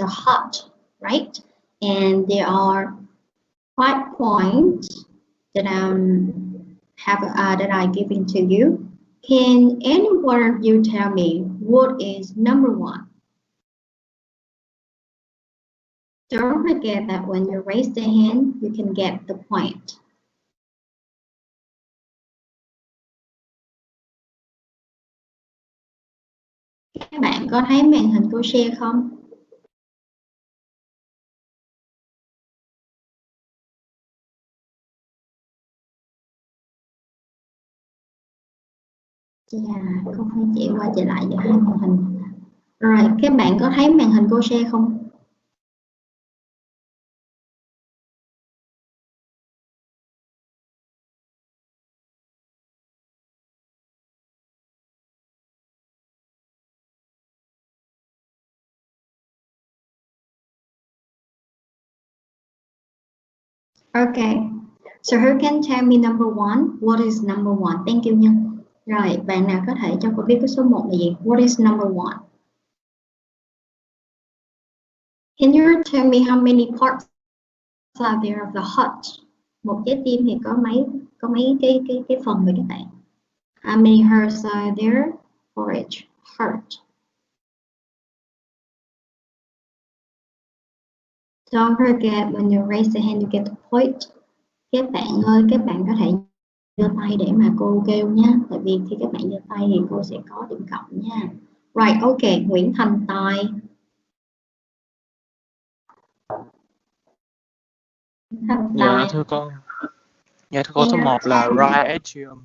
a hot, right? And there are 5 points that that I giving to you. Can any one of you tell me what is number 1? Don't forget that when you raise the hand, you can get the point. Các bạn có thấy màn hình cô share không? Không phải chị qua chị lại giữa hai màn hình. Rồi, các bạn có thấy màn hình cô share không? Okay, so who can tell me number 1? What is number 1? Thank you nha. Rồi, bạn nào có thể cho cô biết cái số 1 là gì? What is number 1? Can you tell me how many parts are there of the heart? Một trái tim thì có mấy cái phần vậy các bạn? How many hearts are there for each heart? Don't forget when you raise the hand you get the point. Các bạn ơi, các bạn có thể giơ tay để mà cô kêu nhé. Tại vì khi các bạn giơ tay thì cô sẽ có điểm cộng nha. Right, okay, Nguyễn Thành Tài. Dạ thưa con. Dạ thưa con, số 1 là right atrium.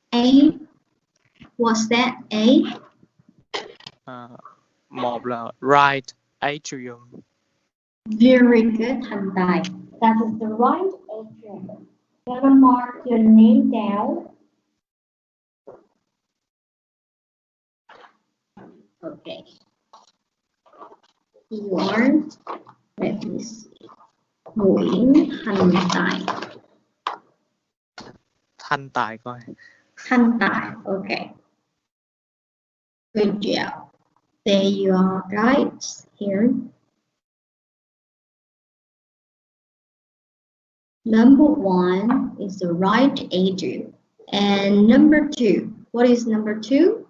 A. What's that? A? 1 là right atrium. Very good, Thành Tài. That is the right atrium. Gotta mark your name down. Okay. Your, let me see. Nguyễn Thành Tài. Thanh Tài coi. Thanh Tài, okay. Good job. There you are, guys. Here. Number 1 is the right atrium. And number 2, what is number 2?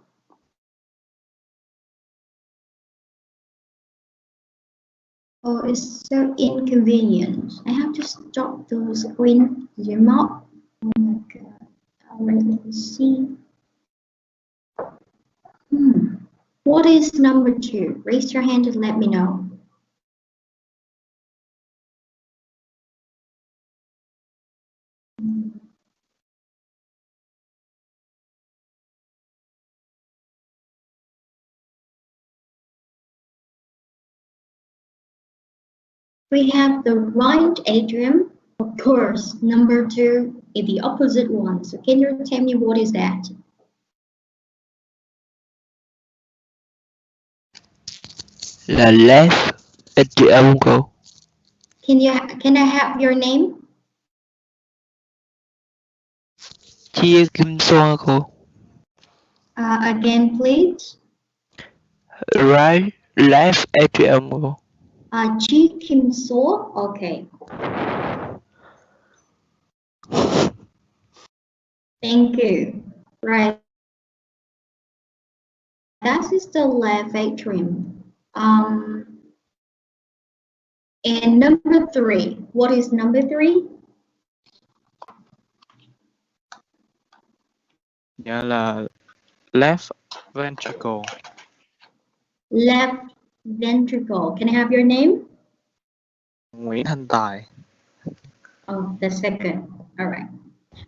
Oh, it's so inconvenient. I have to stop the screen, zoom out. Oh my God. All right, let me see. What is number 2? Raise your hand and let me know. We have the right atrium, of course. Number 2 is the opposite one. So can you tell me what is that? Là left atrium cô. Can I have your name? Chia Kim Xuân cô. Again, please. Right left atrium cô. Chi Kim So. Okay. Thank you. Right. That is the left atrium. And number 3. What is number 3? Dạ là left ventricle. Left ventricle. Can I have your name? Nguyễn Thanh Tài. Oh, the second. All right.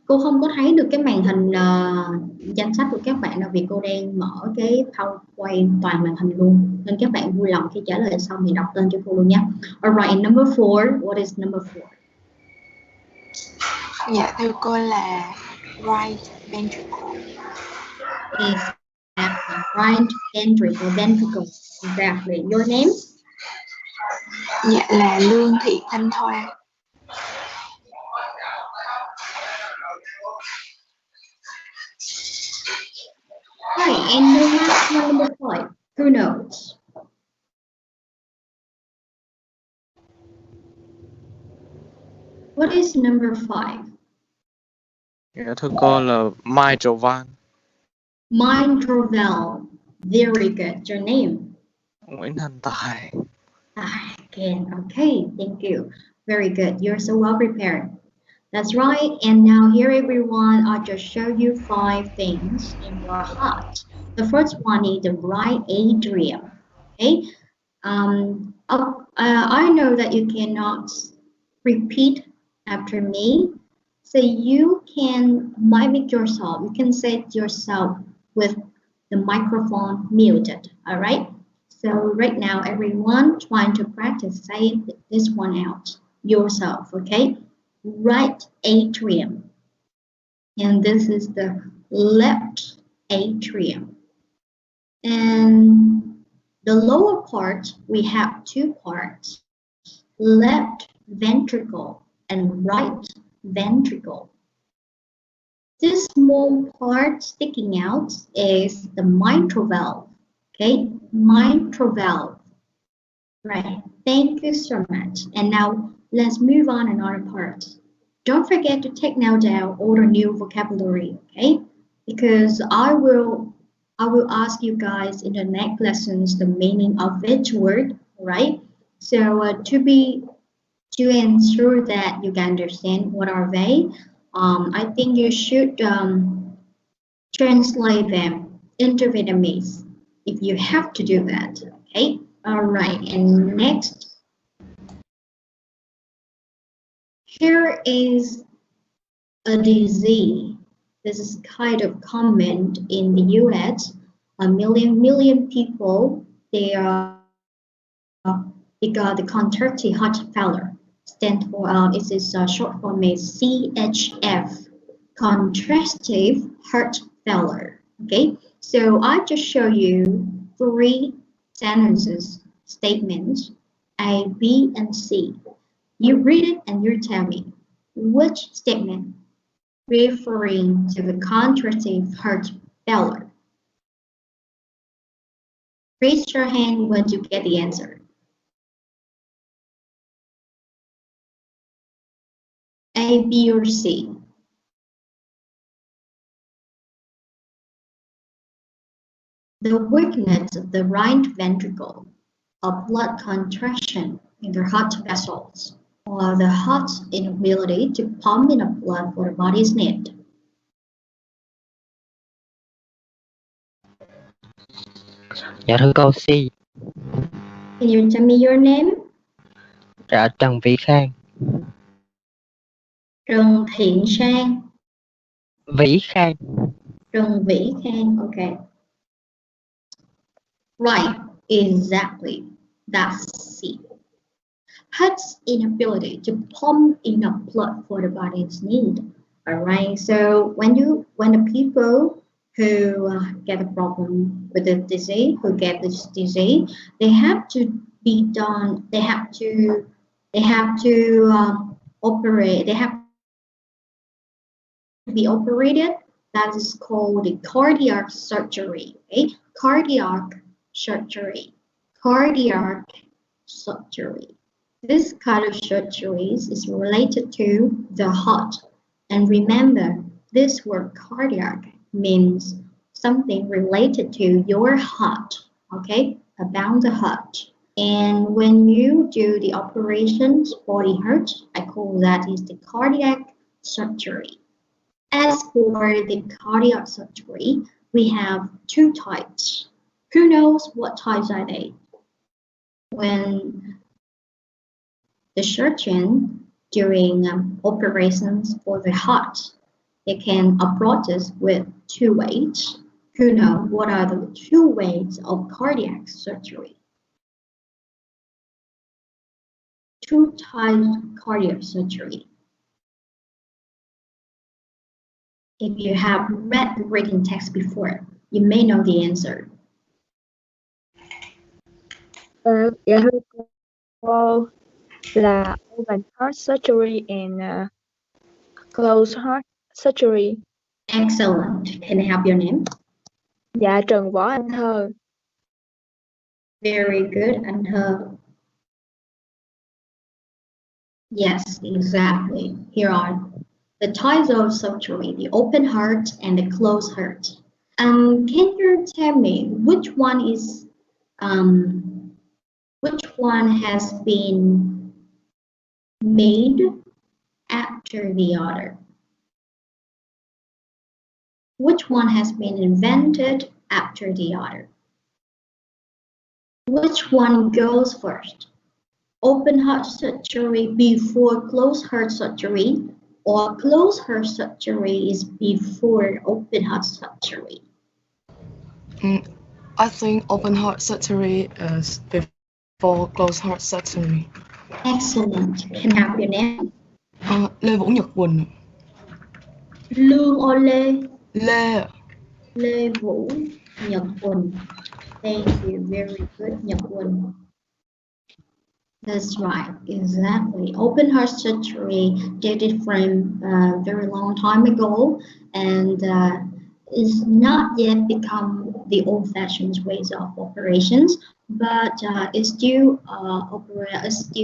Cô không có thấy được cái màn hình danh sách của các bạn đâu vì cô đang mở cái PowerPoint toàn màn hình luôn. Nên các bạn vui lòng khi trả lời xong thì đọc tên cho cô luôn nhé. Alright, number 4. What is number 4? Dạ thưa cô là right ventricle. Is right ventricle. Exactly. Your name? Dạ là Lương Thị Thanh Thoa. Right, and the last one, number 5. Who knows? What is number 5? Dạ thưa cô là Mitral Mitral valve. Very good. Your name? Nguyễn Thành Tài. Again. Okay, thank you. Very good. You're so well prepared. That's right. And now here everyone, I'll just show you 5 things in your heart. The first one is the right atrium. Okay. I know that you cannot repeat after me. So you can mimic yourself. You can set yourself with the microphone muted. All right. So right now, everyone trying to practice saying this one out yourself. Okay. Right atrium. And this is the left atrium. And the lower part, we have 2 parts, left ventricle and right ventricle. This small part sticking out is the mitral valve. Okay, mitral valve. Right, thank you so much. And now let's move on another part. Don't forget to take now down all the new vocabulary, okay? Because I will ask you guys in the next lessons the meaning of each word, right? So to ensure that you can understand what are they, I think you should translate them into Vietnamese if you have to do that, okay? All right, and next, here is a disease. This is kind of common in the US. A million people they got the congestive heart failure. Stand for it is short form is CHF, congestive heart failure. Okay, so I just show you 3 sentences, statements A, B, and C. You read it and you tell me which statement referring to the congestive heart failure. Raise your hand when you get the answer. A, B, or C? The weakness of the right ventricle, a blood contraction in the heart vessels, or the heart's inability to pump enough blood for the body's need. Dạ thưa cô C. Can you tell me your name? Dạ Trần Vĩ Khang. Trần Thiện Sang. Vĩ Khang. Trần Vĩ Khang, okay. Right, exactly. That's C. Heart's inability to pump enough blood for the body's need. All right. So when the people who get a problem with the disease, who get this disease, they have to be done. They have to operate. They have to be operated. That is called the cardiac surgery. Okay, cardiac surgery. Cardiac surgery. This kind of surgeries is related to the heart. And remember, this word cardiac means something related to your heart, okay, about the heart. And when you do the operations for the heart, I call that is the cardiac surgery. As for the cardiac surgery, we have 2 types. Who knows what types are they? When the surgeon during operations for the heart, they can approach us with 2 ways. Who know what are the 2 ways of cardiac surgery? 2 types of cardiac surgery. If you have read the written text before, you may know the answer. Dạ thưa cô là open heart surgery and closed heart surgery. Excellent. Can I have your name? Dạ Trần Võ Anh Thơ. Very good, Anh Thơ. Yes, exactly. Here are the types of surgery: the open heart and the closed heart. Can you tell me um, which one has been made after the other? Which one has been invented after the other? Which one goes first? Open heart surgery before closed heart surgery, or closed heart surgery is before open heart surgery? I think open heart surgery is before closed heart surgery. Excellent. Can I have your name? Lê Vũ Nhật Quỳnh. Lương or Lê? Lê. Lê Vũ Nhật Quỳnh. Thank you. Very good, Nhật Quỳnh. That's right, exactly. Open heart surgery dated from a very long time ago, and is not yet become the old-fashioned ways of operations, but it's still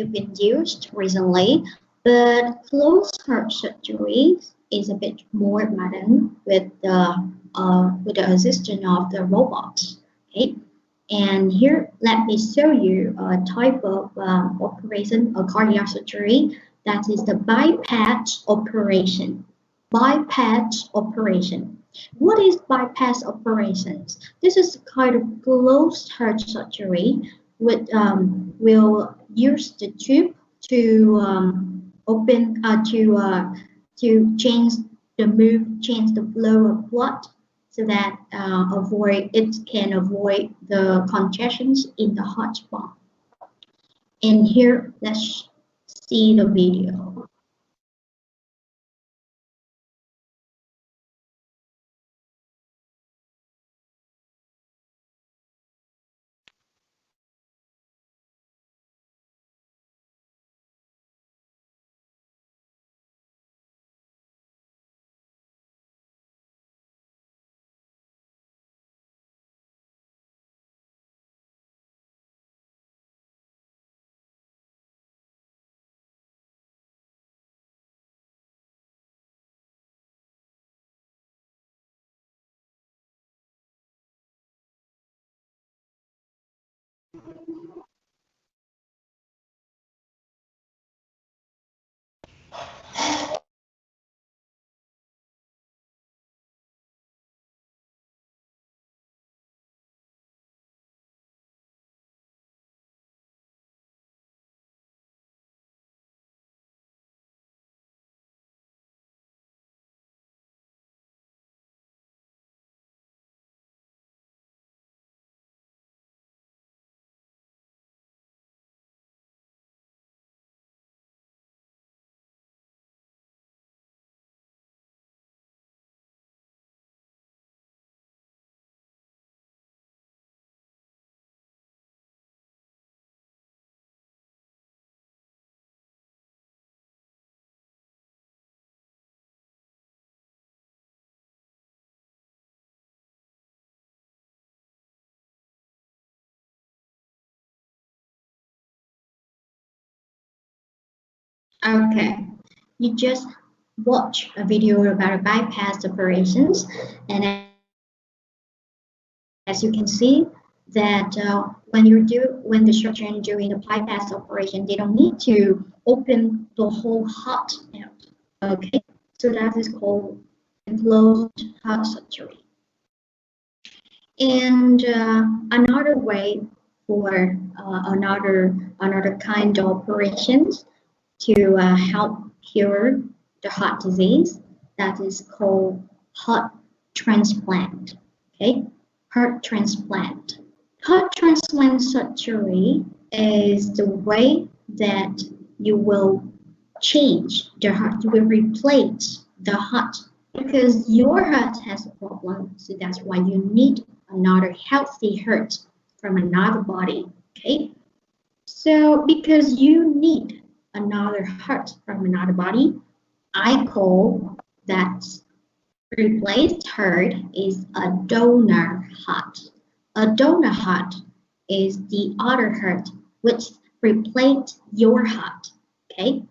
been used recently. But closed heart surgery is a bit more modern with the assistance of the robots. Okay. And here, let me show you a type of operation, a cardiac surgery, that is the bypass operation. Bypass operation. What is bypass operations? This is a kind of closed heart surgery which will use the tube to to change the flow of blood so that it can avoid the congestions in the heart valve. And here, let's see the video. Okay, you just watch a video about bypass operations, and as you can see that when the surgeon doing the bypass operation, they don't need to open the whole heart out. Okay, so that is called closed heart surgery. And another way for another kind of operations to help cure the heart disease, that is called heart transplant. Okay, heart transplant. Heart transplant surgery is the way that you will change the heart, you will replace the heart because your heart has a problem, so that's why you need another healthy heart from another body. Okay, so because you need another heart from another body, I call that replaced heart is a donor heart. A donor heart is the other heart which replaced your heart. Okay,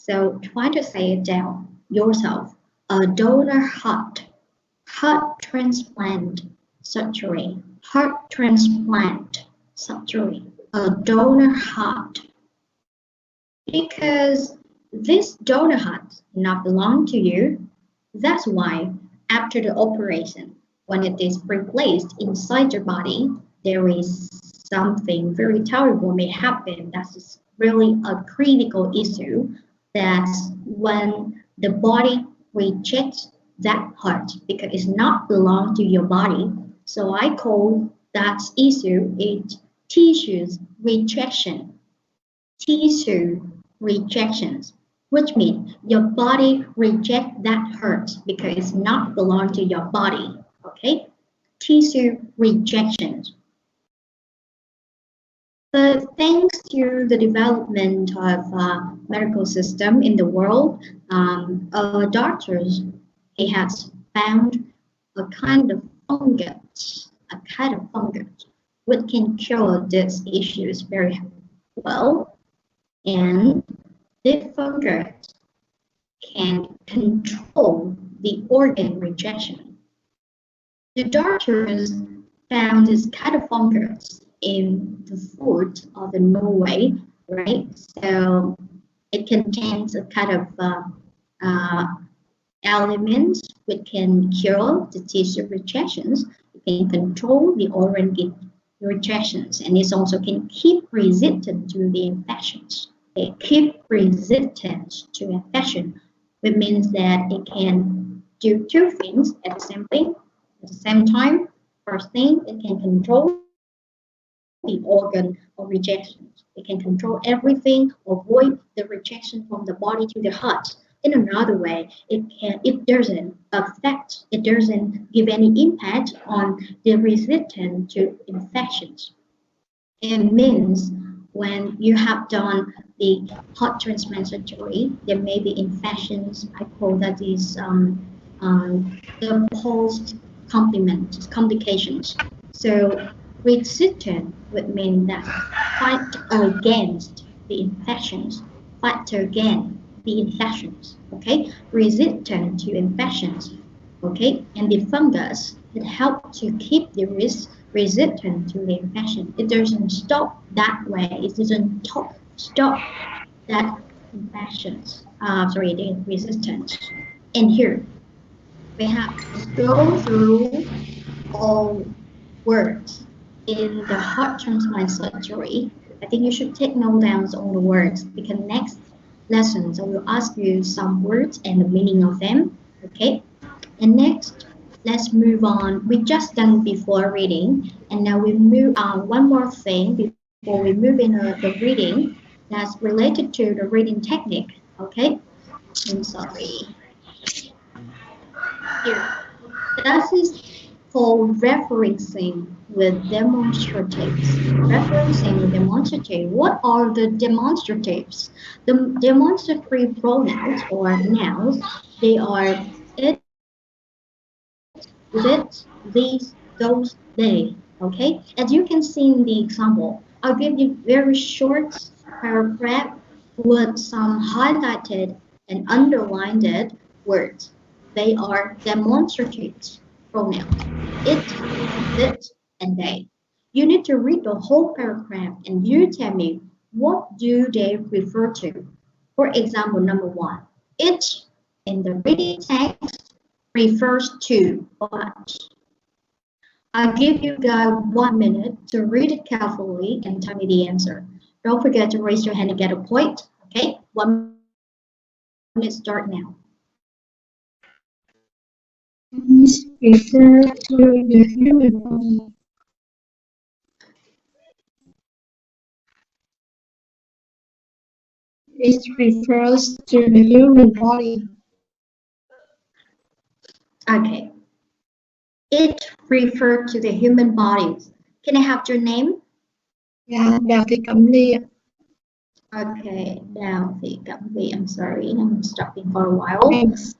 So try to say it down yourself. A donor heart transplant surgery, heart transplant surgery, a donor heart. Because this donor heart not belong to you, that's why after the operation, when it is replaced inside your body, there is something very terrible may happen. That is really a critical issue. That's when the body rejects that heart because it's not belong to your body. So I call that issue it tissues rejection. Tissue rejections, which means your body reject that hurt because it's not belong to your body. Okay, tissue rejections. But thanks to the development of medical system in the world, doctors he has found a kind of fungus, which can cure these issues very well, and this fungus can control the organ rejection. The doctors found this kind of fungus in the food of the Norway, right? So it contains a kind of elements which can cure the tissue rejections. It can control the organ rejections, and it also can keep resistant to the infections. It keep resistance to infection, which means that it can do two things at the same time. First thing, it can control the organ of rejection. It can control everything, avoid the rejection from the body to the heart. In another way, it doesn't affect, it doesn't give any impact on the resistance to infections. It means when you have done the heart transplant surgery, there may be infections. I call that is the post complications. So resistant would mean that fight against the infections, fight against the infections. Okay, resistant to infections. Okay, and the fungus it helps to keep the risk resistant to the infection. It doesn't stop that way. It doesn't stop that infections. The resistance. And here we have to go through all words in the heart transplant surgery. I think you should take note down on the words because next lessons I will ask you some words and the meaning of them. Okay, and next let's move on. We just done before reading, and now we move on one more thing before we move into the reading that's related to the reading technique. Okay, I'm sorry. Here, that is called referencing with demonstratives. Referencing with demonstrative. What are the demonstratives? The demonstrative pronouns or nouns, they are it, these, those, they. Okay? As you can see in the example, I'll give you very short paragraph with some highlighted and underlined words. They are demonstrative pronouns. It, and they. You need to read the whole paragraph and you tell me what do they refer to. For example, number one, it in the reading text refers to what? I'll give you guys 1 minute to read it carefully and tell me the answer. Don't forget to raise your hand and get a point. Okay, 1 minute start now. These refer to the human body. It refers to the human body. Okay. It referred to the human bodies. Can I have your name? Yeah, Đào Thị Cẩm Ly. Okay, Đào Thị Cẩm Ly. I'm sorry, I'm stopping for a while. Thanks.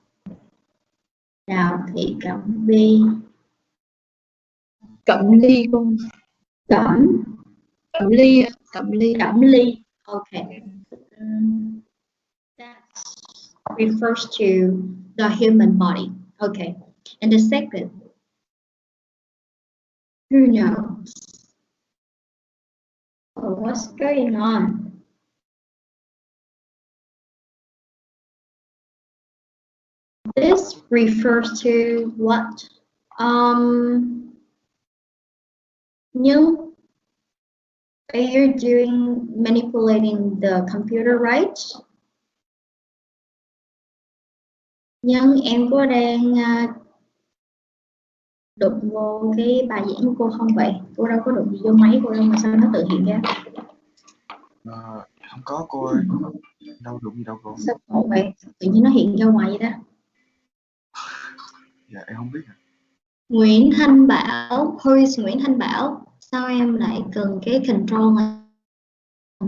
Đào Thị Cẩm Ly. Cẩm Ly con. Cẩm Ly. Cẩm Ly. Okay. That's refers to the human body. Okay. And the second, who knows? Oh, what's going on? This refers to what? New. Are you doing manipulating the computer, right? Nhưng em có đang đụng vô cái bài diễn của cô không vậy? Cô đâu có đụng gì vô máy cô đâu mà sao nó tự hiện ra? Không có cô ơi, đâu đụng gì đâu cô. Sao khổ vậy? Tự nhiên nó hiện ra ngoài vậy đó. Dạ em không biết. Nguyễn Thanh Bảo, who Nguyễn Thanh Bảo? Sao em lại cần cái control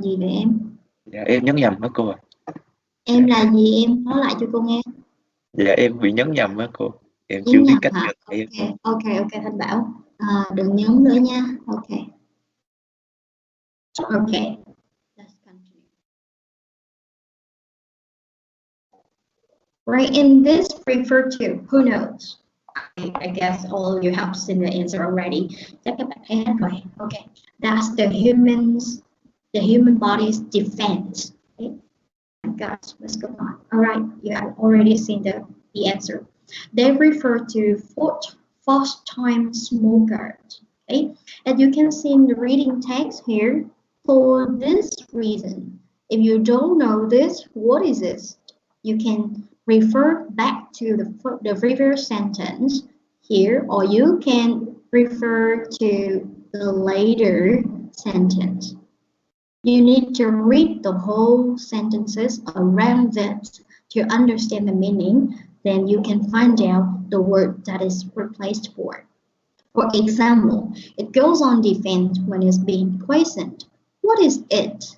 gì vậy em? Dạ em nhấn nhầm đó cô ạ. Em là gì em? Nói lại cho cô nghe. Dạ em bị nhấn nhầm đó cô. Em Nhấn chưa biết nhầm cách hả? nhận. Ok, Thanh Bảo. Đừng nhấn nữa nha. Ok. Okay. Let's continue. Right, and this refer to who knows? I guess all of you have seen the answer already. Chắc các bạn thấy hết rồi. Okay, that's the human body's defense. Okay. Guys, let's go on. All right, you have already seen the answer. They refer to first-time smokers. Okay, as you can see in the reading text here, for this reason, if you don't know this, what is this? You can refer back to the previous sentence here, or you can refer to the later sentence. You need to read the whole sentences around that to understand the meaning. Then you can find out the word that is replaced for. For example, it goes on defense when it's being questioned. What is it?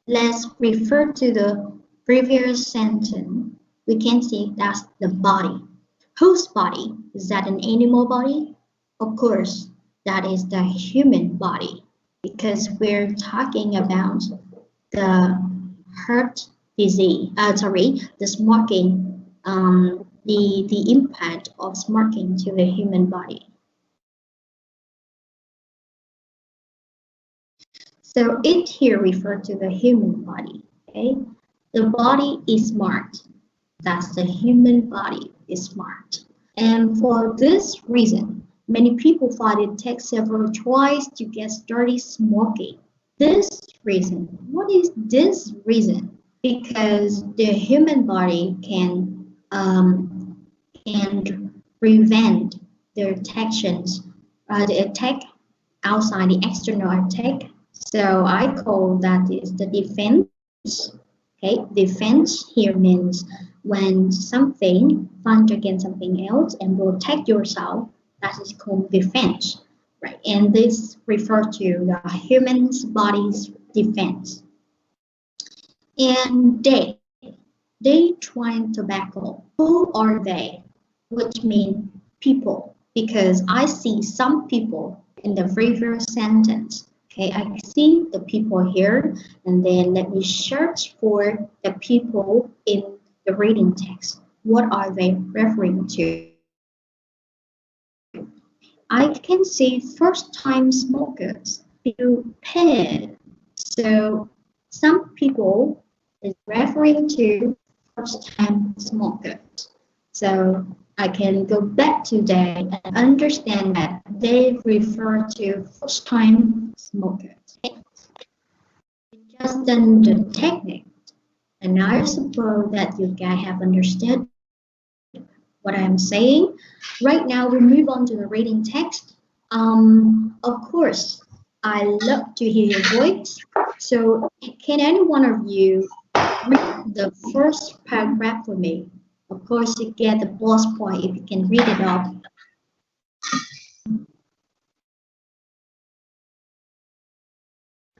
Let's refer to the previous sentence. We can see that's the body. Whose body? Is that an animal body? Of course, that is the human body, because we're talking about the heart disease, the smoking, the impact of smoking to the human body. So it here refers to the human body, okay? The body is smart. That's the human body is smart. And for this reason, many people find it takes several tries to get started smoking. This reason, what is this reason? Because the human body can prevent the attacks, the attack outside, the external attack. So I call that is the defense. Okay, defense here means when something fight against something else and protect yourself, that is called defense, right? And this refers to the human body's defense. And they trying tobacco. Who are they? Which means people, because I see some people in the previous sentence. Okay, I see the people here, and then let me search for the people in the reading text. What are they referring to? I can see first-time smokers, prepared. So some people is referring to first-time smokers. So I can go back to that and understand that they refer to first-time smokers. Just done the technique, and I suppose that you guys have understood what I'm saying. Right now, we move on to the reading text. Of course, I love to hear your voice. So, can any one of you read the first paragraph for me? Of course, you get the plus point if you can read it off.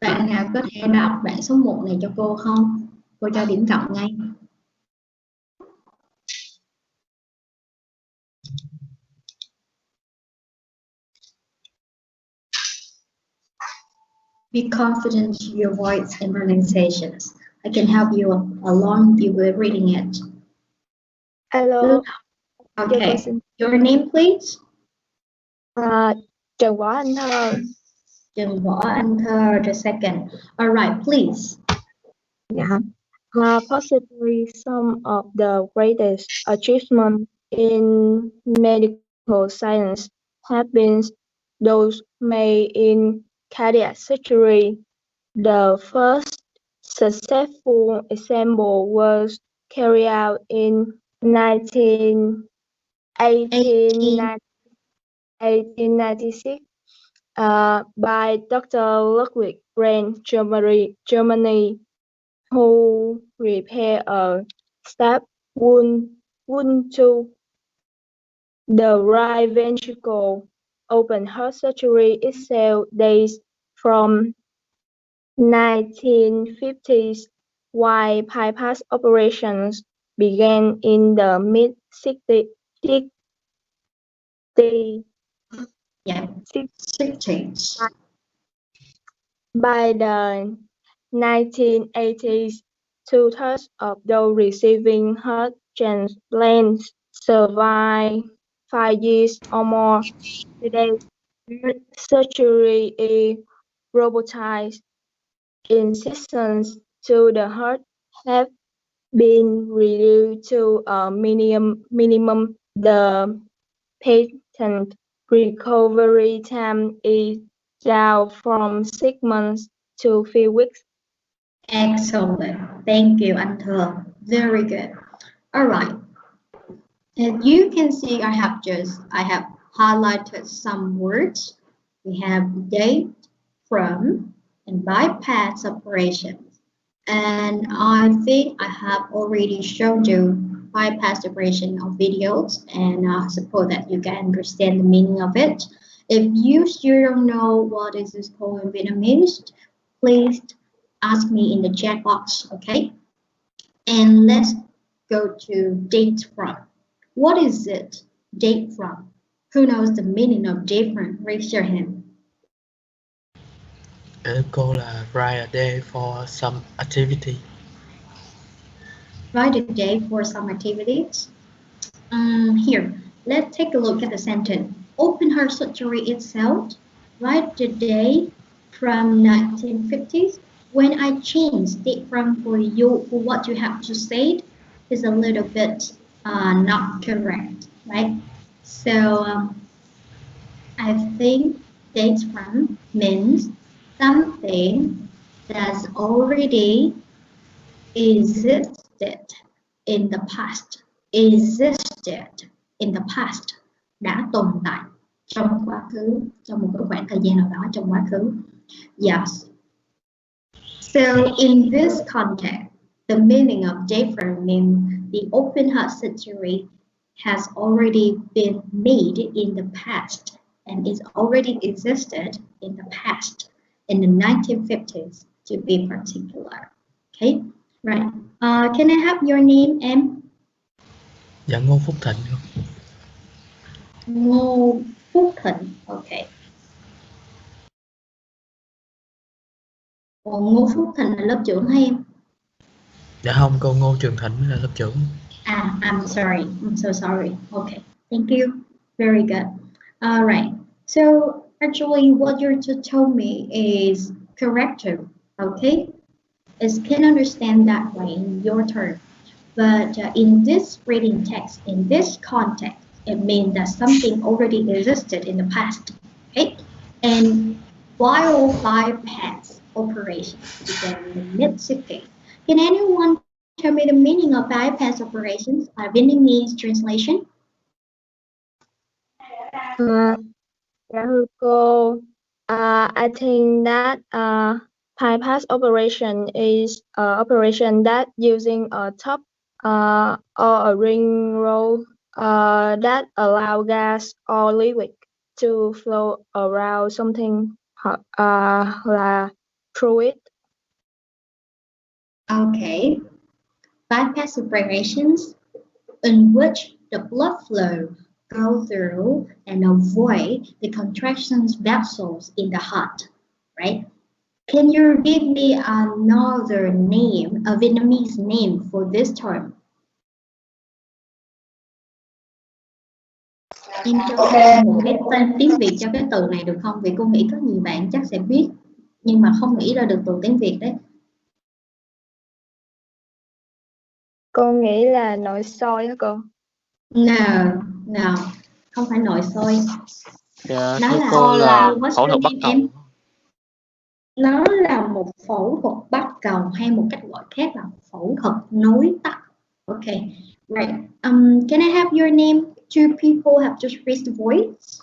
Bạn nào có thể đọc đoạn số 1 này cho cô không? Cô cho điểm cộng ngay. Be confident in your voice and pronunciations. I can help you along with reading it. Alo, cho cô Okay. xin Your name, please. Trần Võ Anh Thơ. Trần Võ Anh Thơ, the second. All right, please. Yeah. Possibly some of the greatest achievements in medical science have been those made in cardiac surgery. The first successful example was carried out in 1896 by Dr. Ludwig Brand, Germany, who repaired a stab wound to the right ventricle. Open heart surgery itself dates from 1950s, while bypass operations began in the mid-60s. Yeah, 60s. By the 1980s, two-thirds of those receiving heart transplants survive 5 years or more. Today, heart surgery is robotized. Incisions to the heart have been reduced to a minimum. The patient recovery time is down from 6 months to few weeks. Excellent. Thank you, anh Thơ. Very good. All right. As you can see, I have highlighted some words. We have date, from, and bypass operations. And I think I have already shown you bypass operation of videos, and I suppose that you can understand the meaning of it. If you still don't know what is this called in Vietnamese, please ask me in the chat box, okay? And let's go to date from. What is it? Date from. Who knows the meaning of date from? Raise your hand. Cô là write a day for some activity. Write a day for some activities. Here, let's take a look at the sentence. Open heart surgery itself. Write the day from 1950s. When I change date from for you, for what you have to say, is a little bit not correct, right? So I think dates from means something that's already existed in the past. Existed in the past, đã tồn tại trong quá khứ, trong một khoảng thời gian nào đó trong quá khứ. Yes. So in this context, the meaning of different means the open heart surgery has already been made in the past and is already existed in the past, in the 1950s to be particular. Okay, right. Can I have your name, Em? Dạ Ngô Phúc Thịnh. Ngô Phúc Thịnh, okay. Còn Ngô Phúc Thịnh là lớp trưởng hay em? Dạ không, cô Ngô Trường Thịnh mới là lớp trưởng. I'm sorry. I'm so sorry. Okay, thank you. Very good. All right. So actually, what you just told me is correct too. Okay, I can understand that way in your term. But in this reading text, in this context, it means that something already existed in the past. Okay, and while bypass operations began in the mid-60s, can anyone tell me the meaning of bypass operations? Vietnamese translation. Dạ thưa cô, I think that bypass operation is an operation that using a top or a ring roll that allow gas or liquid to flow around something là through it. Okay. Bypass operations in which the blood flow go through and avoid the contractions vessels in the heart, right? Can you give me another name, a Vietnamese name for this term? Em cho cô một cái tên tiếng Việt cho cái từ này được không? Vì cô nghĩ có nhiều bạn chắc sẽ biết nhưng mà không nghĩ ra được từ tiếng Việt đấy. Cô nghĩ là nội soi đó cô. No, không phải nội soi. Dạ Nó thưa là cô là what's phẫu the thuật bắt name cầu. em? Nó là một phẫu thuật bắt cầu hay một cách gọi khác là phẫu thuật nối tắc. Okay, right. Can I have your name? Two people have just raised the voice.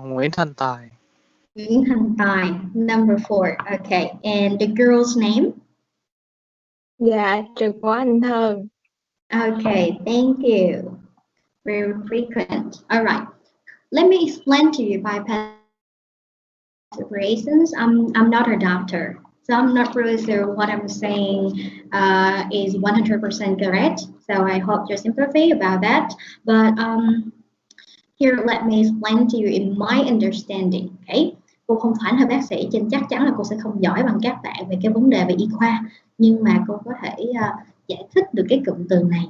Nguyễn Thanh Tài. Nguyễn Thanh Tài, number 4. Okay, and the girl's name? Dạ, Trần Võ Anh Thơ. Okay, thank you. Very frequent. All right. Let me explain to you bypass operations. I'm not a doctor, so I'm not really sure what I'm saying is 100% correct. So I hope your sympathy about that. But here, let me explain to you in my understanding. Okay. Cô không phải là bác sĩ, nên chắc chắn là cô sẽ không giỏi bằng các bạn về cái vấn đề về y khoa, nhưng mà cô có thể giải thích được cái cụm từ này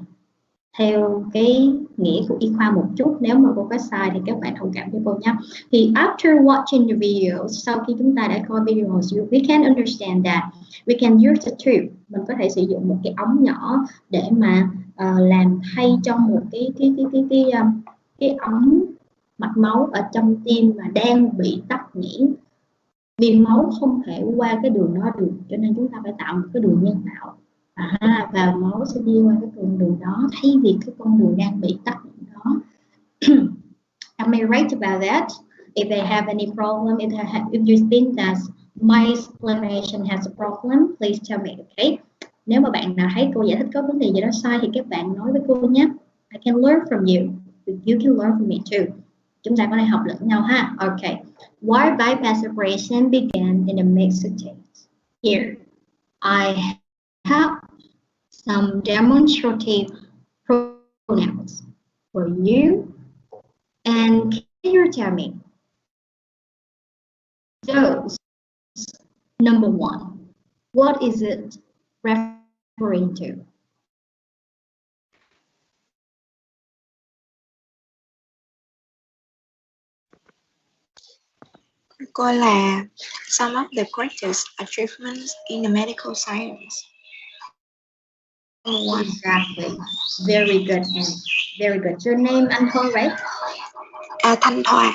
theo cái nghĩa của y khoa một chút. Nếu mà cô có sai thì các bạn thông cảm với cô nhé. Thì after watching the videos, sau khi chúng ta đã coi videos, we can understand that we can use the tube. Mình có thể sử dụng một cái ống nhỏ để mà làm thay cho một cái ống mạch máu ở trong tim mà đang bị tắc nghẽn. Vì máu không thể qua cái đường đó được, cho nên chúng ta phải tạo một cái đường nhân tạo. Và máu sẽ đi qua cái con đường đó thay vì cái con đường đang bị tắc nghẽn đó. Am I right about that? If they have any problem, if you think that my explanation has a problem, please tell me, okay? Nếu mà bạn nào thấy cô giải thích có vấn đề gì đó sai thì các bạn nói với cô nhé. I can learn from you. You can learn from me too. Chúng ta có thể học lẫn nhau ha. Okay. Why bypass operation began in the mixed states? Here, I have some demonstrative pronouns for you. And can you tell me those? Number 1, what is it referring to? Coi là some of the greatest achievements in the medical science. Exactly. Very good, and very good. Your name and home, right? Thanh Thoa.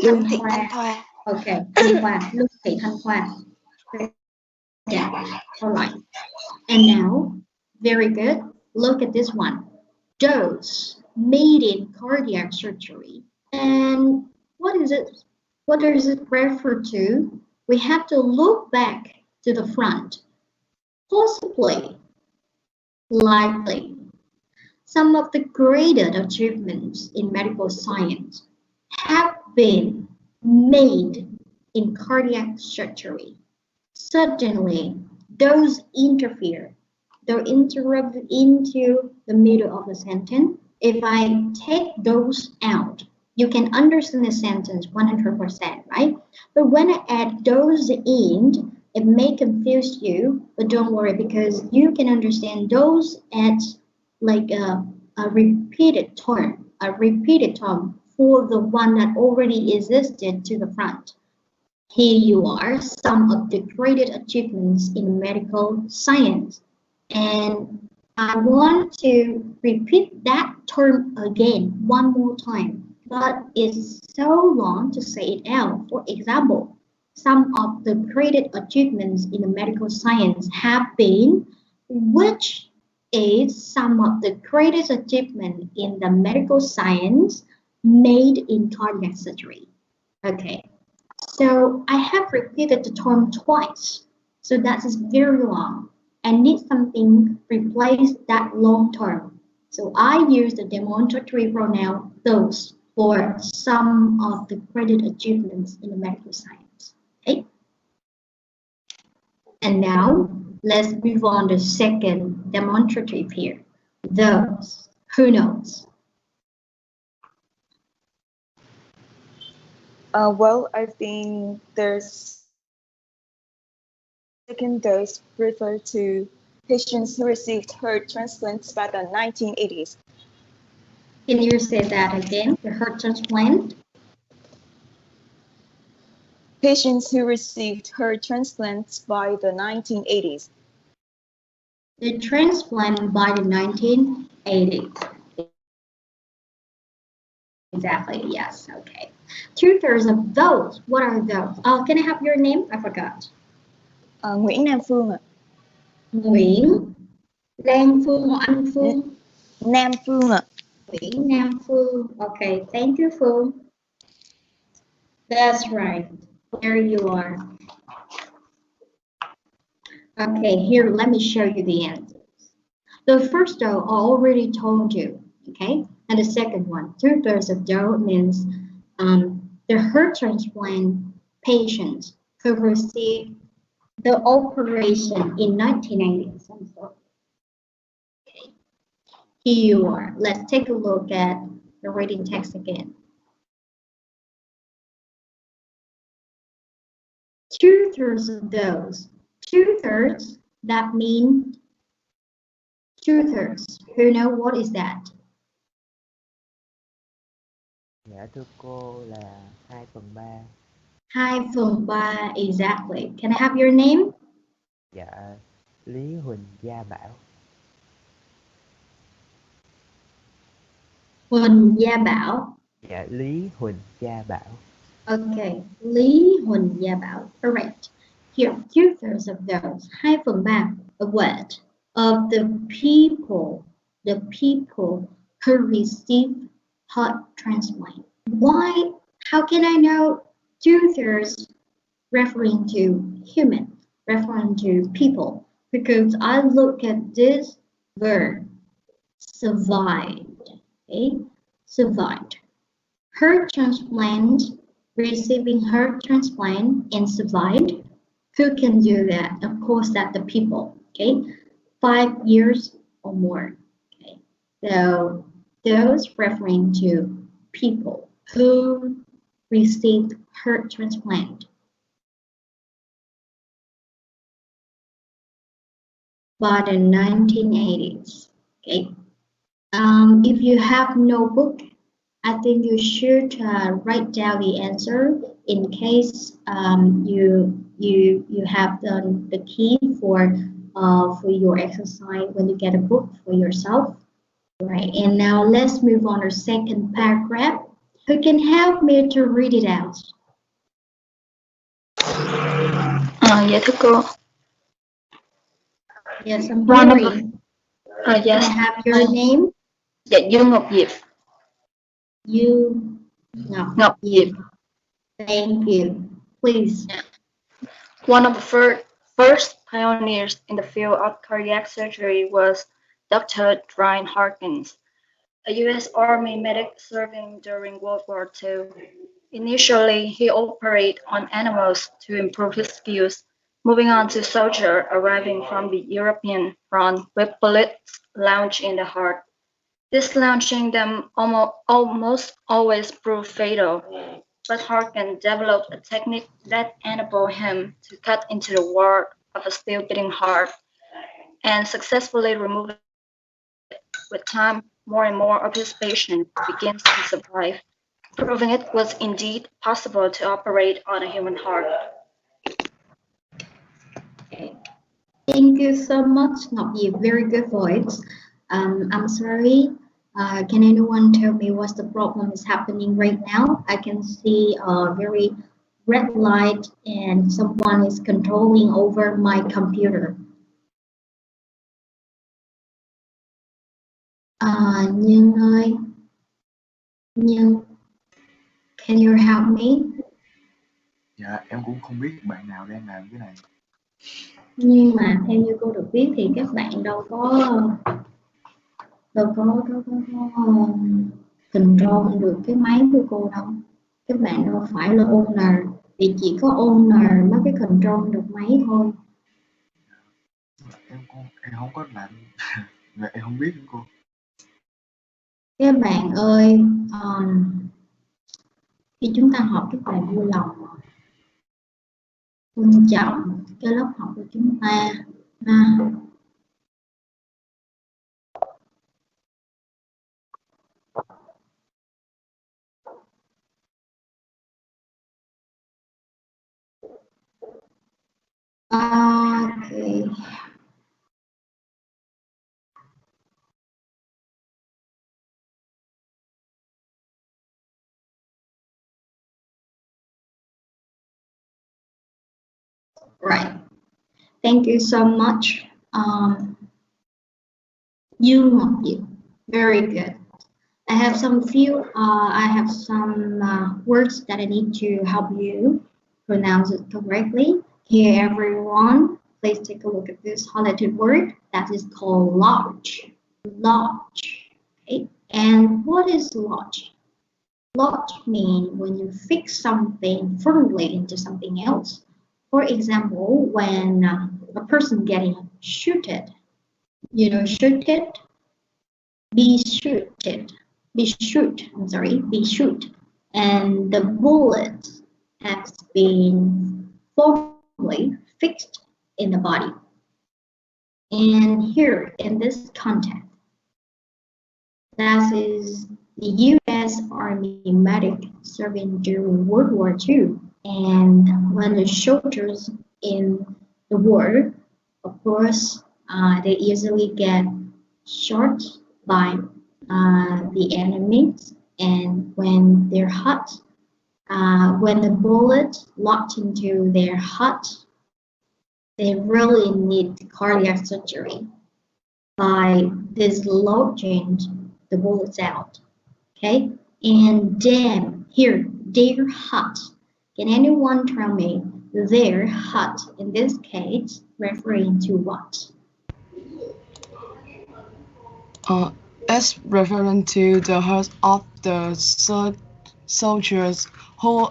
Lương Thị Thanh Thoa. Okay, Thanh Thoa. Lương Thị Thanh Thoa. Yeah. All right. And now, very good. Look at this one. Dose made in cardiac surgery. And what is it? What does it refer to? We have to look back to the front. Possibly, likely, some of the greatest achievements in medical science have been made in cardiac surgery. Suddenly, those interrupt into the middle of the sentence. If I take those out, you can understand the sentence 100%, right? But when I add those in, it may confuse you, but don't worry because you can understand those as like a repeated term for the one that already existed to the front. Here you are, some of the greatest achievements in medical science. And I want to repeat that term again one more time, but it's so long to say it out. For example, some of the greatest achievements in the medical science have been, which is some of the greatest achievement in the medical science made in cardiac surgery. Okay. So I have repeated the term twice, so that is very long. I need something replace that long term. So I use the demonstrative pronoun those for some of the greatest achievements in the medical science. Okay. And now let's move on to the second demonstrative here. Those. Who knows? Well, I think there's second dose referred to patients who received heart transplants back in the 1980s. Can you say that again? The heart transplant? Patients who received heart transplants by the 1980s. The transplant by the 1980s. Exactly, yes, okay. 2/3 of those, what are those? Can I have your name? I forgot. Nguyễn Nam Phương ạ. Nguyễn Lan Phương or Anh Phương? Nam Phương ạ. Nguyễn Nam Phương. Okay, thank you, Phương. That's right. There you are. Okay, here, let me show you the answers. The first though, I already told you, okay? And the second one, 2/3 of those means the heart transplant patients who received the operation in 1980s. I'm sorry. Okay. Here you are. Let's take a look at the reading text again. 2/3 of those. 2/3, that means 2/3. Who know what is that? Dạ thưa cô là 2/3. 2/3, exactly. Can I have your name? Dạ Lý Huỳnh Gia Bảo. Huỳnh Gia Bảo. Dạ Lý Huỳnh Gia Bảo. Okay, Lý Huỳnh Gia Bảo. Correct. Here, 2/3 of those. 2/3 of what? Of the people who receive heart transplant. Why? How can I know 2/3 referring to human, referring to people? Because I look at this verb, survived. Okay, survived. Heart transplant, receiving heart transplant and survived. Who can do that? Of course, that's the people. Okay, 5 years or more. Okay, so those referring to people who received heart transplant by the 1980s. Okay, if you have notebook, I think you should write down the answer in case you have done the key for your exercise when you get a book for yourself. Right, and now let's move on to second paragraph. Who can help me to read it out? Dạ thưa cô. Yes, I'm Round hearing. Can Yes. I have your name? Dạ Dương Ngọc Diệp. You Ngọc Diệp. Thank you. Please. One of the first pioneers in the field of cardiac surgery was Dr. Dwayne Harkins, a U.S. Army medic serving during World War II. Initially, he operated on animals to improve his skills, moving on to soldiers arriving from the European front with bullets launched in the heart. This launching them almost always proved fatal, but Harkin developed a technique that enabled him to cut into the wall of a still beating heart and successfully remove it. With time, more and more of his patients began to survive, proving it was indeed possible to operate on a human heart. Okay. Thank you so much, Ngọc Diệp. Very good voice. I'm sorry. Can anyone tell me what's the problem is happening right now? I can see a very red light and someone is controlling over my computer. Nhưng ơi, Nhưng, can you help me? Dạ em cũng không biết bạn nào đang làm cái này. Nhưng mà theo như cô được biết thì các bạn đâu có control được cái máy của cô đâu. Các bạn đâu phải là owner, thì chỉ có owner mới cái control được máy thôi. Em không có làm. Em không biết nữa cô. Các bạn ơi, khi chúng ta học các bạn vui lòng tôn trọng cái lớp học của chúng ta. Right. Thank you so much. You. Very good. I have some words that I need to help you pronounce it correctly. Here, everyone, please take a look at this highlighted word that is called large. Large. Okay. And what is large? Large means when you fix something firmly into something else. For example, when a person getting shooted, you know, shooted, be shooted, be shoot, and the bullet has been firmly fixed in the body. And here in this context, that is the U.S. Army medic serving during World War II. And when the soldiers in the war, of course, they easily get shot by the enemies. And when they're hot, when the bullet locked into their heart, they really need cardiac surgery by dislodging the bullets out. Okay, and then here, their heart. Can anyone tell me their heart in this case referring to what? It's referring to the heart of the soldiers who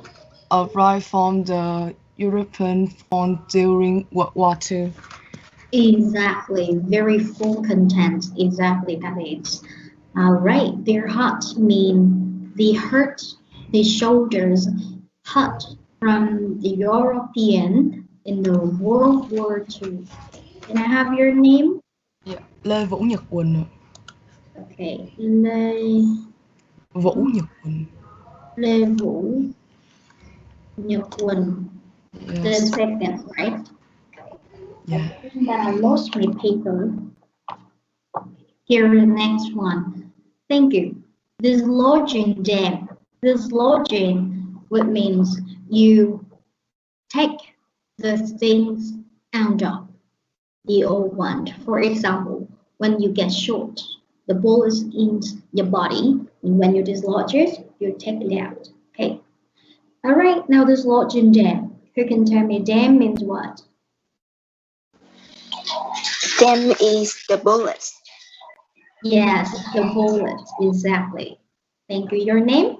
arrived from the European front during World War II. Exactly, very full content. Exactly, that is. Right, their heart mean the hurt, the shoulders hurt from the European in the World War II. Can I have your name? Yeah, Lê Vũ Nhật Quỳnh. Okay, Lê Vũ Nhật Quỳnh. Lê Vũ Nhật Quỳnh. The Yes. second, right? Yeah. I think that I lost my paper. Here the next one. Thank you. Dislodging them. Dislodging, what means you take the things out of the old one. For example, when you get shot, the bullet is in your body, and when you dislodge it, you take it out. Okay. All right. Now dislodging them. Who can tell me them means what? Them is the bullets. Yes, the bullet, exactly. Thank you. Your name?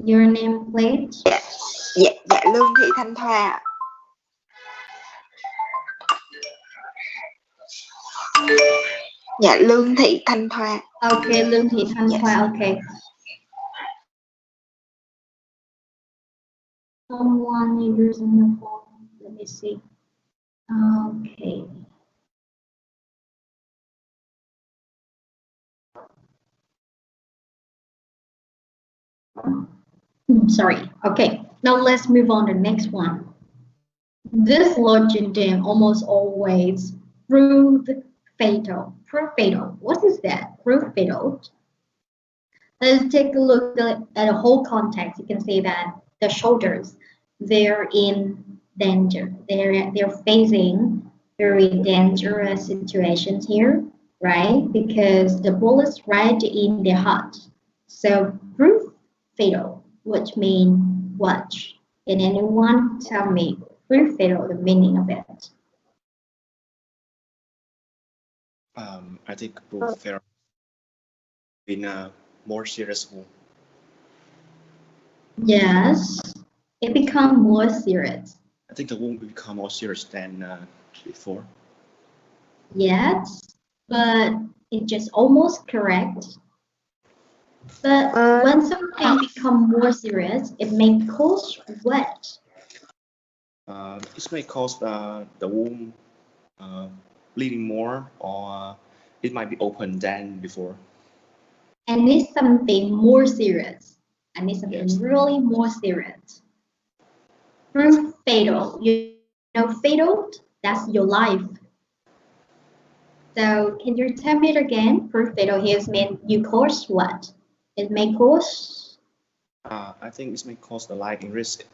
Your name, please. Dạ Lương Thị Thanh Thoa ạ. Dạ Lương Thị Thanh Thoa. Okay, Lương Thị Thanh Thoa. Okay. Someone using the phone. Let me see. Okay. Sorry. Okay. Now let's move on to the next one. This logic then almost always prove fatal. Prove fatal. What is that? Prove fatal. Let's take a look at the whole context. You can see that the soldiers, they're in danger. They're facing very dangerous situations here, right? Because the bullets right in their heart. So proof fatal, which means what? Can anyone tell me proof fatal, the meaning of it? I think proof fatal in a more serious wound. Yes, it becomes more serious. I think the wound will become more serious than before. Yes, but it's just almost correct. But when something becomes more serious, it may cause what? It may cause the wound bleeding more, or it might be open than before. And it's something more serious. And it's something Yes. really more serious. Proof fatal. You know, fatal, that's your life. So can you tell me it again? Proof fatal here means you cause what? It may cause. I think it may cause the life in risk.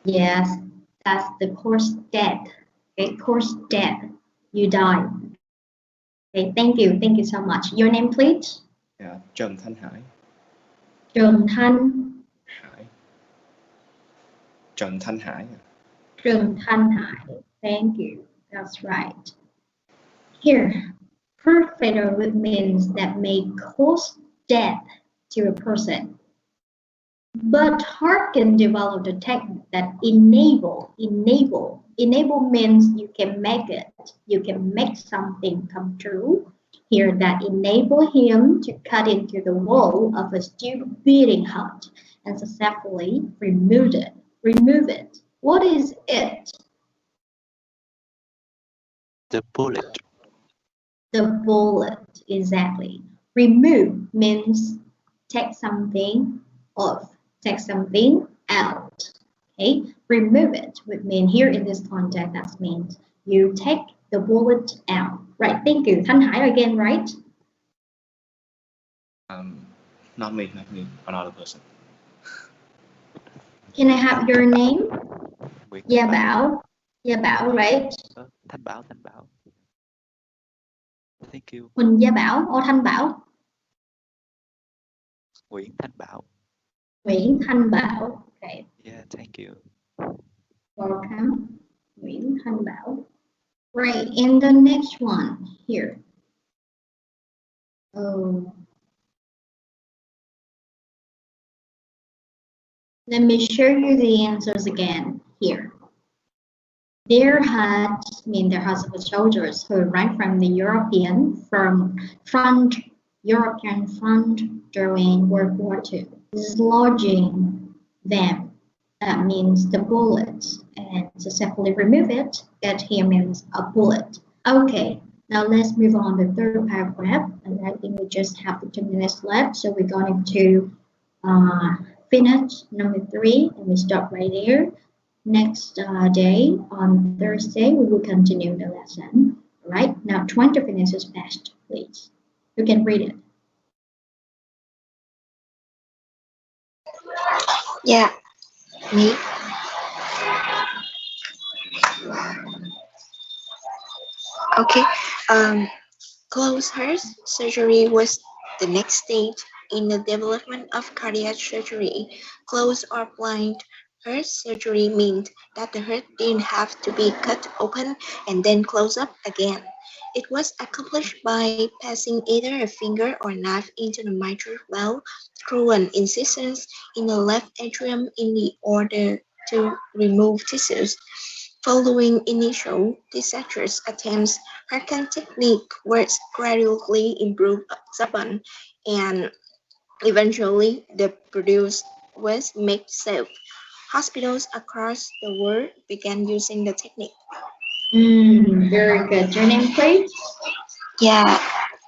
Yes, that's the cause death. Okay, cause death. You die. Okay, thank you so much. Your name, please. Yeah, Trần Thanh Hải. Trần Thanh. Hải. Trần Thanh Hải. Trần Thanh Hải. Thank you. That's right. Here, perfect means that may cause death to a person. But Harkin developed a technique that enable means you can make it, you can make something come true. Here that enable him to cut into the wall of a still beating hut and successfully remove it. What is it? The bullet. The bullet, exactly. Remove means take something off, take something out. Okay, remove it would mean here in this context that means you take the bullet out. Right, thank you. Thanh Hải again, right? Not me, another person. Can I have your name? Nguyễn Gia Thanh Bảo. Gia Bảo, right? Thanh Bảo. Thank you. Huỳnh Gia Bảo or Thanh Bảo? Nguyễn Thanh Bảo. Nguyễn Thanh Bảo. Okay. Yeah, thank you. Welcome. Nguyễn Thanh Bảo. Right, and the next one here. Oh. Let me show you the answers again here. Their huts mean their huts of the soldiers who arrived from the European front during World War II, dislodging them. That means the bullets, and successfully remove it. It here means a bullet. Okay, now let's move on to the third paragraph, and I think we just have 2 minutes left, so we're going to finish number 3, and we stop right there. Next day, on Thursday, we will continue the lesson. All right, now 20 minutes is passed, please. You can read it. Yeah, me. Okay, closed heart surgery was the next stage in the development of cardiac surgery. Closed or blind heart surgery meant that the heart didn't have to be cut open and then close up again. It was accomplished by passing either a finger or knife into the mitral valve through an incision in the left atrium in the order to remove tissues. Following initial disastrous attempts, Harkin technique was gradually improved upon, and eventually the product was made safe. Hospitals across the world began using the technique. Very good. Your name, please? Yeah,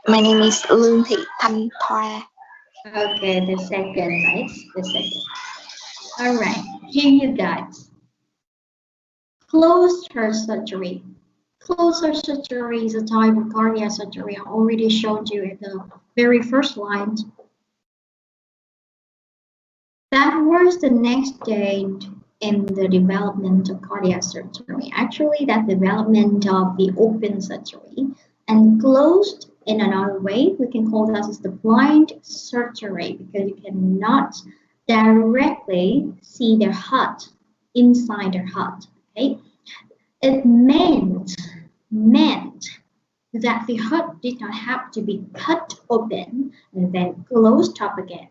my name is Lương Thị Thanh Thoa. Okay, the second, right? The second. All right, here you guys. Closed heart surgery. Closed heart surgery is a type of cardiac surgery. I already showed you in the very first line. That was the next stage in the development of cardiac surgery. Actually, that development of the open surgery, and closed in another way, we can call that as the blind surgery, because you cannot directly see their heart, inside their heart. Okay, it meant that the heart did not have to be cut open and then closed up again.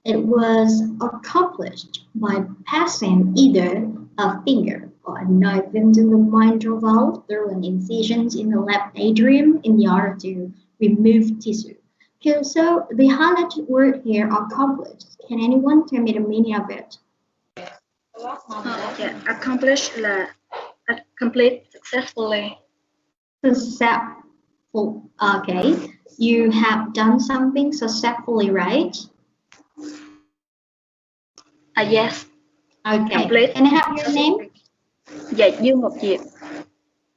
It was accomplished by passing either a finger or a knife into the mitral valve through an incision in the left atrium in order to remove tissue. Okay, so the highlighted word here, accomplished. Can anyone tell me the meaning of it? Yeah, accomplish là complete successfully. Successful. Okay, you have done something successfully, right? Yes. Okay. Complete. Can I have your name? Dạ, Dương Ngọc Diệp.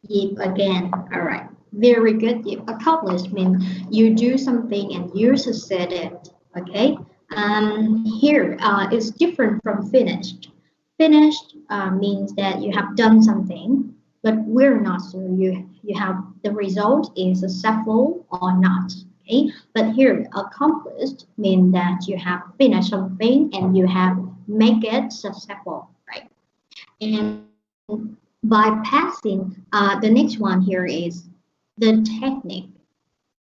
Diệp again. All right. Very good. Diệp. Accomplished means you do something and you succeeded. Okay. Here it's different from finished. finished means that you have done something, but we're not sure you have the result is successful or not. Okay, but here accomplished means that you have finished something and you have make it successful, right? And by passing, the next one here is the technique.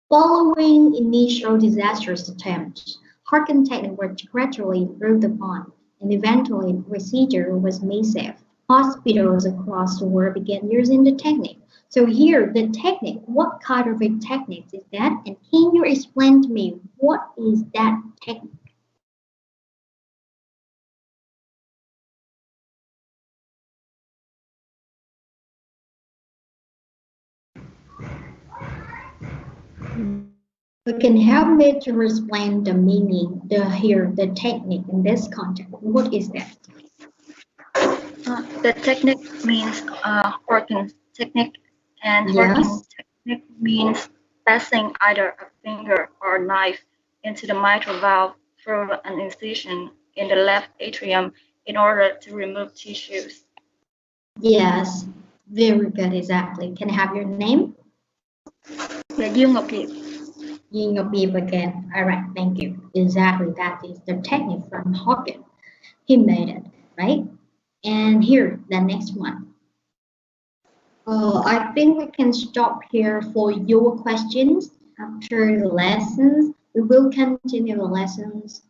Following initial disastrous attempts, Harkin technique was gradually improved upon, and eventually the procedure was made safe. Hospitals across the world began using the technique. So here, the technique, what kind of a technique is that? And can you explain to me what is that technique? You can help me to explain the meaning, the technique in this context. What is that? The technique means Harkin technique, and Harkin Yes. technique means passing either a finger or knife into the mitral valve through an incision in the left atrium in order to remove tissues. Yes, very good, exactly. Can I have your name? Dương Ngọc Diệp. Yin Ngọc Diệp again. All right, thank you. Exactly, that is the technique from Hawking. He made it, right? And here, the next one. I think we can stop here for your questions after the lessons. We will continue the lessons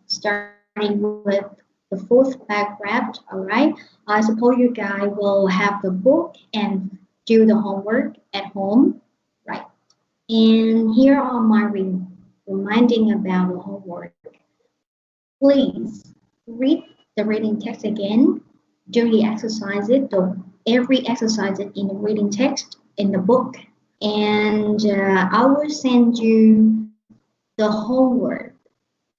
starting with the fourth paragraph, all right? I suppose you guys will have the book and do the homework at home, right? And here are my reminding about the homework. Please read the reading text again. Do the exercises, every exercise in the reading text in the book. And I will send you the homework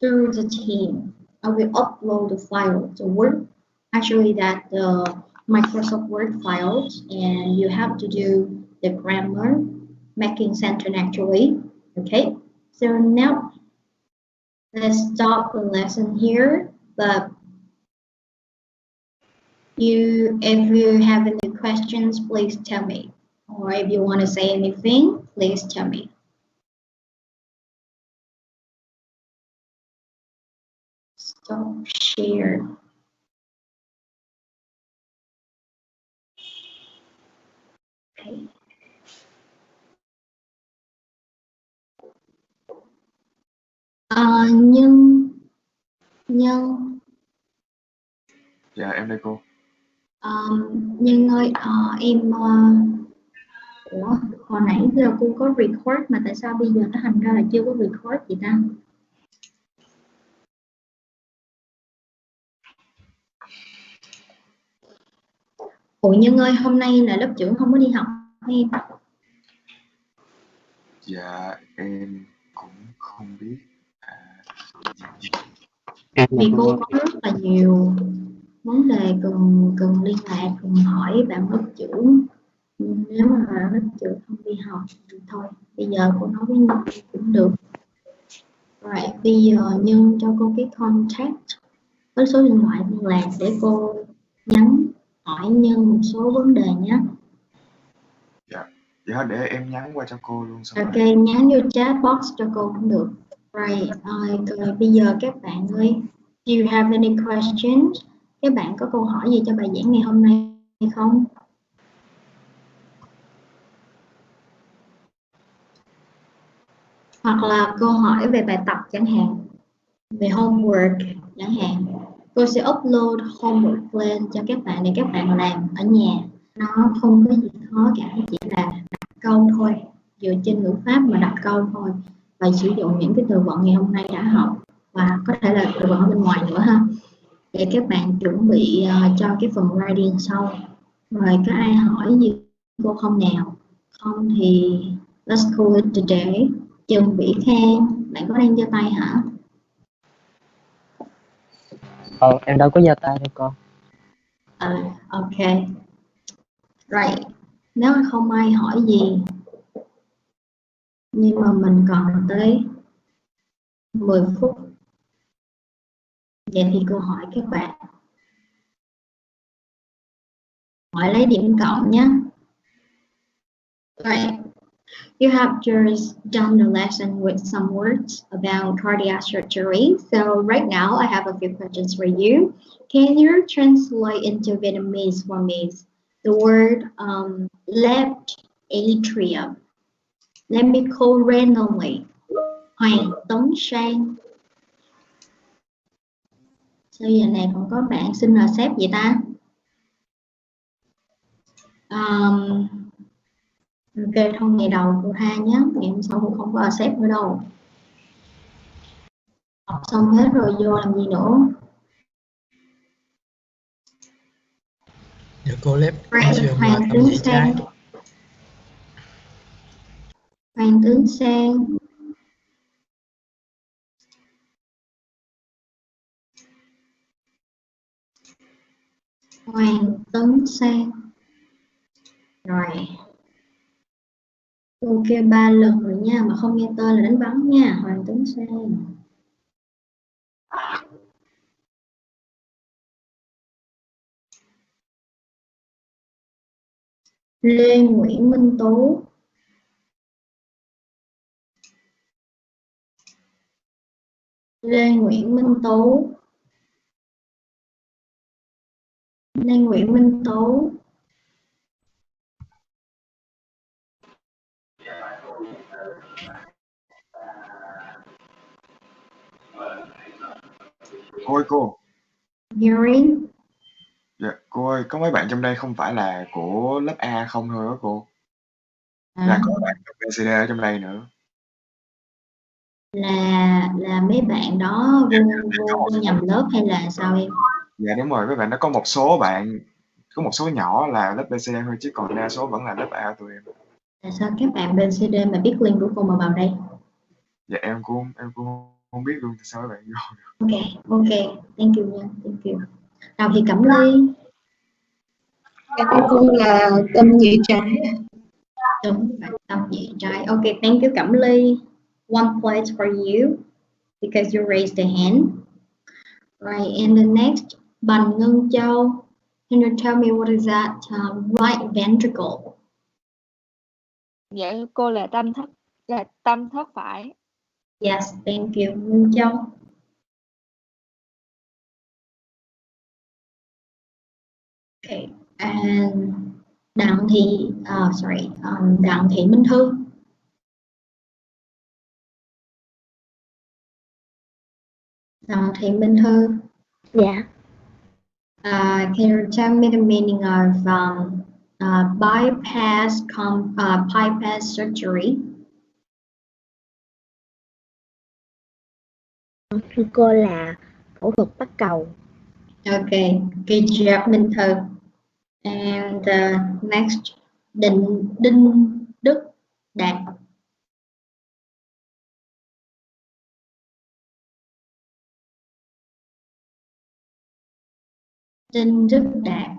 through the team. I will upload the file, the Word, actually that the Microsoft Word files, and you have to do the grammar, making sentence actually. Okay, so now let's stop the lesson here. But if you have any questions, please tell me. Or if you want to say anything, please tell me. Stop share. Okay. Nhân Dạ em đây cô. Nhân ơi, ủa, hồi nãy giờ cô có record mà tại sao bây giờ nó thành ra là chưa có record gì ta? Ủa Nhân ơi, hôm nay là lớp trưởng không có đi học hay em? Dạ em cũng không biết. Vì cô có rất là nhiều vấn đề cần liên lạc, cần hỏi bạn lớp trưởng. Nếu mà lớp trưởng không đi học thì thôi, bây giờ cô nói với Nhân cũng được. Rồi bây giờ Nhân cho cô cái contact với số điện thoại liên lạc để cô nhắn hỏi Nhân một số vấn đề nhé. Dạ để em nhắn qua cho cô luôn. Ok, nhắn vô chat box cho cô cũng được. Rồi bây giờ các bạn ơi, do you have any questions? Các bạn có câu hỏi gì cho bài giảng ngày hôm nay hay không? Hoặc là câu hỏi về bài tập chẳng hạn, về homework chẳng hạn. Cô sẽ upload homework lên cho các bạn để các bạn làm ở nhà. Nó không có gì khó cả, chỉ là đặt câu thôi, dựa trên ngữ pháp mà đặt câu thôi, và sử dụng những cái từ vựng ngày hôm nay đã học và có thể là từ vựng ở bên ngoài nữa ha, để các bạn chuẩn bị cho cái phần writing sau. Rồi có ai hỏi gì cô không nào? Không thì let's call it today. Trần Vĩ Khang, bạn có đang giơ tay hả? Em đâu có giơ tay đâu con. Ok. Right. Nếu không ai hỏi gì, nhưng mà mình còn tới 10 phút. Vậy thì cô hỏi các bạn. Hỏi lấy điểm cộng nhé. Right. You have just done the lesson with some words about cardiac surgery. So right now I have a few questions for you. Can you translate into Vietnamese for me the word left atrium? Let me call randomly. Hoàng Tấn Sang. Sao giờ này còn có bạn xin là sếp vậy ta? Ok, thôi ngày đầu cô tha nhé, ngày hôm sau cô không có accept nữa đâu. Học xong hết rồi vô làm gì nữa? Dạ cô left atrium là Hoàng tâm Tướng nhĩ trái. Sang. Hoàng Tướng Sang. Hoàng Tấn Sang. Rồi. Ok 3 lần rồi nha, mà không nghe tên là đánh bắn nha. Hoàng Tấn Sang. Lê Nguyễn Minh Tú. Lê Nguyễn Minh Tú. Lê Nguyễn Minh Tú. Cô ơi cô. Hearing. Dạ, cô ơi, có mấy bạn trong đây không phải là của lớp A không thôi đó cô. Là có bạn B, C, D ở trong đây nữa. Là mấy bạn đó vô nhầm lớp hay là sao em? Dạ đúng rồi, mấy bạn đó có một số nhỏ là lớp B, C, D thôi, chứ còn đa số vẫn là lớp A tụi em. Tại sao các bạn bên CD mà biết link của cô mà vào đây? Dạ em cũng không biết luôn tại sao các bạn vô được. Ok, thank you nha, thank you. Nào thì Cẩm Ly. Em cũng là tâm nhĩ trái. Đúng phải tâm nhĩ trái. Ok, thank you Cẩm Ly. One place for you because you raised the hand. Right, and the next, Bành Ngân Châu. Can you tell me what is that right ventricle? Dạ cô là tâm thất phải. Yes, thank you Ngân Châu. Okay, and Đặng Thị, Đặng Thị Minh Thư. Đặng Thị Minh Thư. Dạ. Can you tell me the meaning of bypass surgery? Thưa cô là phẫu thuật bắt cầu. Okay, good job Minh Thư. And next, Đinh Đức Đạt. Đinh Đức Đạt.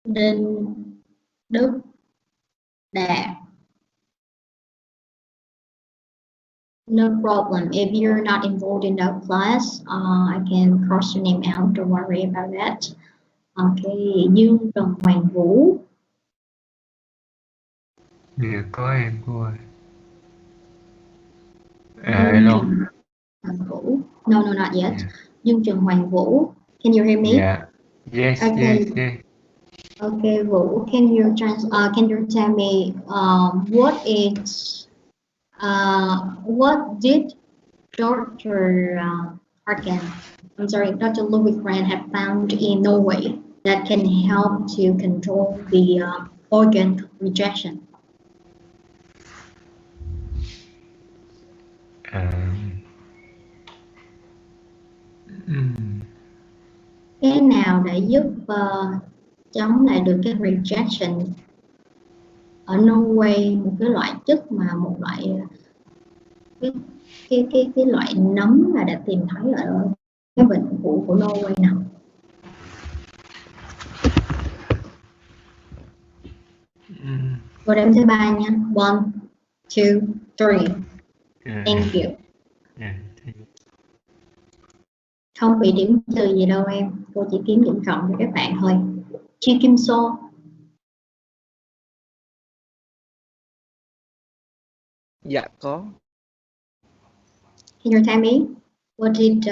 Đinh Đức Đạt. No problem. If you're not involved in that class, I can cross your name out. Don't worry about that. Okay, Dương Trần Hoàng Vũ. Dạ có em cô ơi. Hello. Hoàng Vũ. No, not yet. Dương Trần Hoàng Vũ. Can you hear me? Yeah. Yes, okay. yes. Okay, Vũ. Can you tell me what did Dr. Dr. Ludwig Grant have found in Norway that can help to control the organ rejection? Cái nào để giúp chống lại được cái rejection ở Norway, một cái loại chất mà một loại cái loại nấm mà đã tìm thấy ở cái bệnh của Norway nào? Cô đếm thứ 3 nha. 1, 2, 3. Thank you. Không bị điểm trừ gì đâu em. Cô chỉ kiếm điểm cộng cho các bạn thôi. Chi Kim So. Dạ có. Can you tell me what did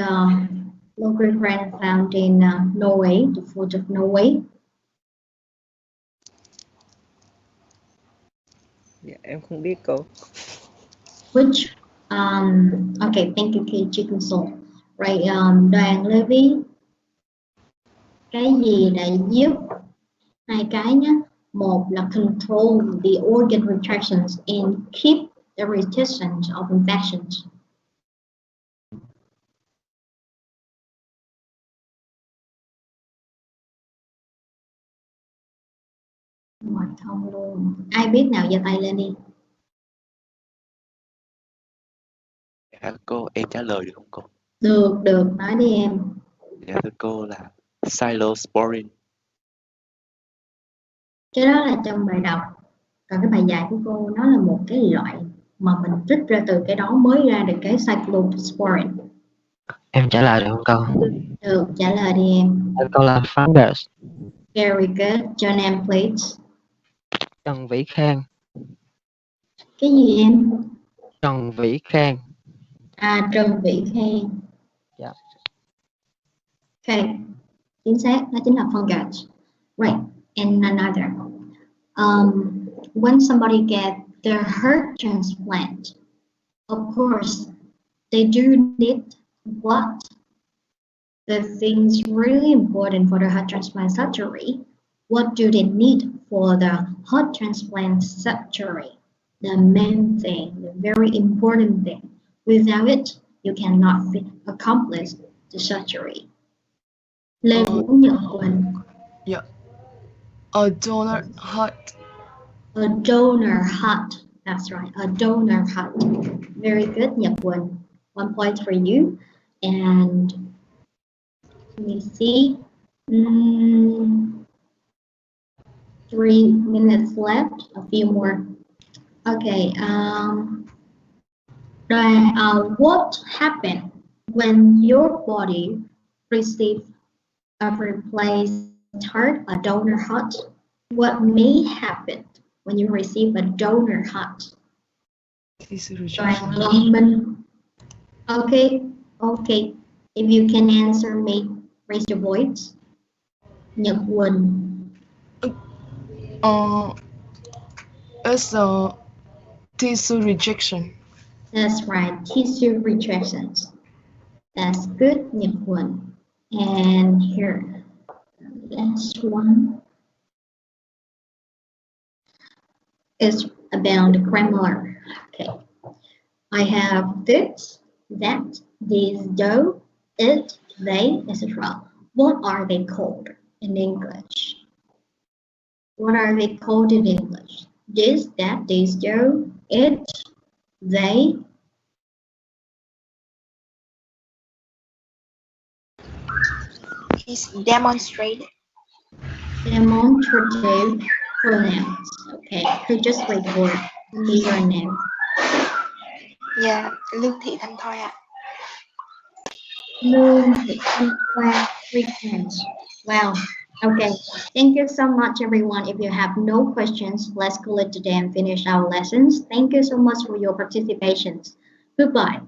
Logran found in Norway, the food of Norway? Dạ em không biết cô. Which okay, thank you, Chicken Soul. Right, Đoàn Lê Vy. Cái gì đã giúp hai cái nhé? Một là control the organ retractions and keep the resistance of infections. Ngoài thông luôn. Ai biết nào giơ tay lên đi. Dạ cô, em trả lời được không cô? Được, nói đi em. Dạ thưa cô là Cyclosporin. Cái đó là trong bài đọc. Còn cái bài giải của cô nó là một cái loại mà mình trích ra từ cái đó mới ra được cái Cyclosporin. Em trả lời được không cô? Được, trả lời đi em. Câu là fungus. Very good. Your name please. Trần Vĩ Khang. Cái gì em? Trần Vĩ Khang. À, Trần Vĩ Khang. Dạ. Okay. Chính xác, đó chính là fungus. Right. And another. When somebody gets their heart transplant, of course, they do need blood. The things really important for the heart transplant surgery. What do they need for the heart transplant surgery? The main thing, the very important thing. Without it, you cannot accomplish the surgery. Lê Vũ Nhật Quỳnh. Yeah. A donor heart. A donor heart. That's right. A donor heart. Very good, Nhật Quỳnh. 1 point for you. And let me see. 3 minutes left. A few more. Okay. What happened when your body receives a replaced heart, a donor heart? What may happen when you receive a donor heart? Đoàn Long Minh. Okay. If you can answer me, raise your voice. Nhật Quỳnh. It's a tissue rejection. That's right, tissue rejections. That's good, Nhật Quỳnh. And here, last one is about the grammar. Okay, I have this, that, these, though, it, they, etc. What are they called in English? What are they called in English? This, that, these, though, it, they. Is demonstrated. Demonstrative pronouns. Okay, could just wait for me your name. Dạ, Lương Thị Thanh Thoa ạ. Lương Thị Thanh Thoa, frequent. Wow. Okay. Thank you so much, everyone. If you have no questions, let's call it today and finish our lessons. Thank you so much for your participation. Goodbye.